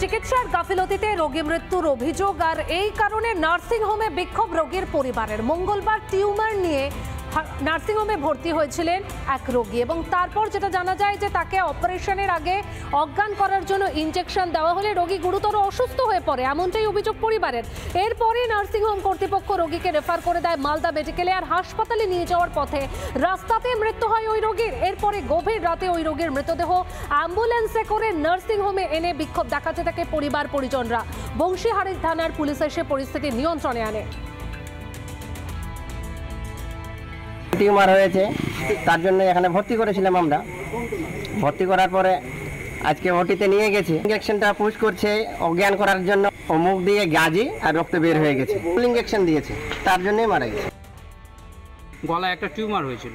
চিকিৎসার গাফিলতিতে রোগী মৃত্যুর অভিযোগ আর এই কারণে নার্সিং হোমে বিক্ষোভ রোগীর পরিবারের। মঙ্গলবার টিউমার নিয়ে নার্সিং হোমে ভর্তি হয়েছিলেন এক রোগী এবং তারপর যেটা জানা যায় যে তাকে অপারেশনের আগে অজ্ঞান করার জন্য ইনজেকশন দেওয়া হলে রোগী গুরুতর অসুস্থ হয়ে পড়ে, এমনটাই অভিযোগ পরিবারের। এরপরে নার্সিং হোম কর্তৃপক্ষ রোগীকে রেফার করে দেয় মালদা মেডিকেলে, আর হাসপাতালে নিয়ে যাওয়ার পথে রাস্তাতে মৃত্যু হয় ওই রোগীর। এরপরে গভীর রাতে ওই রোগীর মৃতদেহ অ্যাম্বুলেন্সে করে নার্সিং হোমে এনে বিক্ষোভ দেখাতে থাকে পরিবার পরিজনরা। বংশীহারি থানার পুলিশ এসে পরিস্থিতি নিয়ন্ত্রণে আনে। টিউমার হয়েছে, তার জন্য এখানে ভর্তি করেছিলাম আমরা। ভর্তি করার পরে আজকে ওটিতে নিয়ে গেছে, ইঞ্জেকশনটা পুশ করছে অজ্ঞান করার জন্য। ও মুখ দিয়ে গাজি আর রক্ত বের হয়ে গেছে, ইঞ্জেকশন দিয়েছে, তার জন্যই মারা গেছে। গলায় একটা টিউমার হয়েছিল,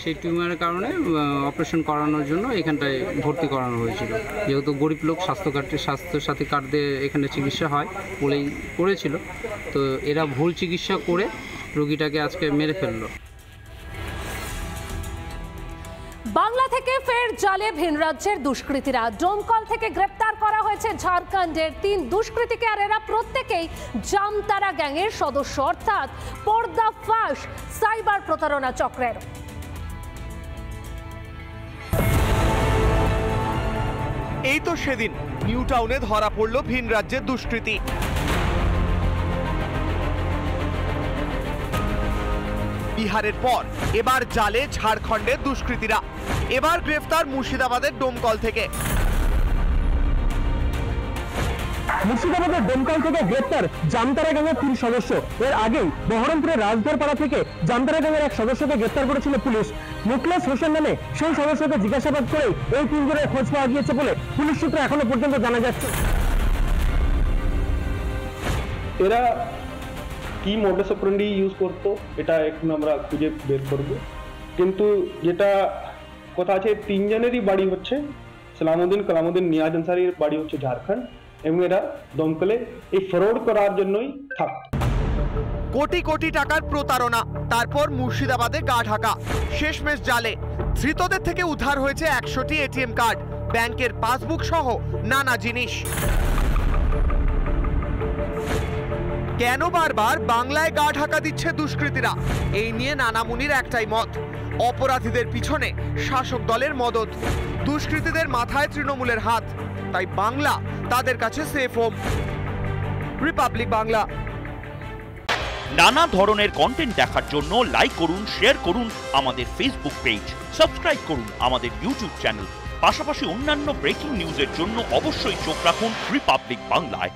সেই টিউমারের কারণে অপারেশন করানোর জন্য এখানটায় ভর্তি করানো হয়েছিল। যেহেতু গরিব লোক, স্বাস্থ্যসাথী কার্ড দিয়ে এখানে চিকিৎসা হয় বলেই করেছিল, তো এরা ভুল চিকিৎসা করে রোগীটাকে আজকে মেরে ফেললো। বাংলা থেকে ফের জালে ভিন রাজ্যের দুষ্কৃতীরা। ডোমকল থেকে গ্রেপ্তার করা হয়েছে ঝাড়খণ্ডের 3 দুষ্কৃতীকে, আর এরা প্রত্যেকেই জামতারা গ্যাংয়ের সদস্য, অর্থাৎ পর্দাফাশ সাইবার প্রতারণা চক্রের। এই তো সেদিন নিউ টাউনে ধরা পড়ল ভিন রাজ্যের দুষ্কৃতী। বিহারের পর এবার জালে ঝাড়খণ্ডের দুষ্কৃতীরা। এবার গ্রেফতার মুর্শিদাবাদের ডোমকল থেকে। মুর্শিদাবাদের ডোমকল থেকে গ্রেপ্তার জামতারা গ্যাংয়ের 3 সদস্য। এর আগেই বহরমপুরের রাজধরপাড়া থেকে জামতারা গ্যাংয়ের এক সদস্যকে গ্রেপ্তার করেছিল পুলিশ। মুখলেস হোসেন নামে সেই সদস্যকে জিজ্ঞাসাবাদ করে এই 3 জনের খোঁজ পাওয়া গিয়েছে বলে পুলিশ সূত্রে এখনো পর্যন্ত জানা যাচ্ছে। এরা কি মডাস অপারেন্ডি ইউজ করতো এটা এখন আমরা খুঁজে বের করব, কিন্তু যেটা কথা আছে 3 জনেরই বাড়ি হচ্ছে সালামউদ্দিন, কালামউদ্দিন, নিয়াজ আনসারির বাড়ি হচ্ছে ঝাড়খণ্ড, এবং এরা দমকলে এই ফ্রড করার জন্যই থাকতো। কোটি কোটি টাকার প্রতারণা, তারপর মুর্শিদাবাদে গা ঢাকা, শেষমেশ জালে। ধৃতদের থেকে উদ্ধার হয়েছে 100টি এটিএম কার্ড, ব্যাংকের পাসবুক সহ নানা জিনিস। কেন বারবার বাংলায় গা ঢাকা দিচ্ছে দুষ্কৃতীরা? এই নিয়ে নানা মুনির একটাই মত, অপরাধীদের পিছনে শাসক দলের মদত, দুষ্কৃতীদের মাথায় তৃণমূলের হাত, তাই বাংলা তাদের কাছে সেফ হোম। রিপাবলিক বাংলা। নানা ধরনের কন্টেন্ট দেখার জন্য লাইক করুন, শেয়ার করুন আমাদের ফেসবুক পেজ, সাবস্ক্রাইব করুন আমাদের ইউটিউব চ্যানেল। পাশাপাশি অন্যান্য ব্রেকিং নিউজের জন্য অবশ্যই চোখ রাখুন রিপাবলিক বাংলায়।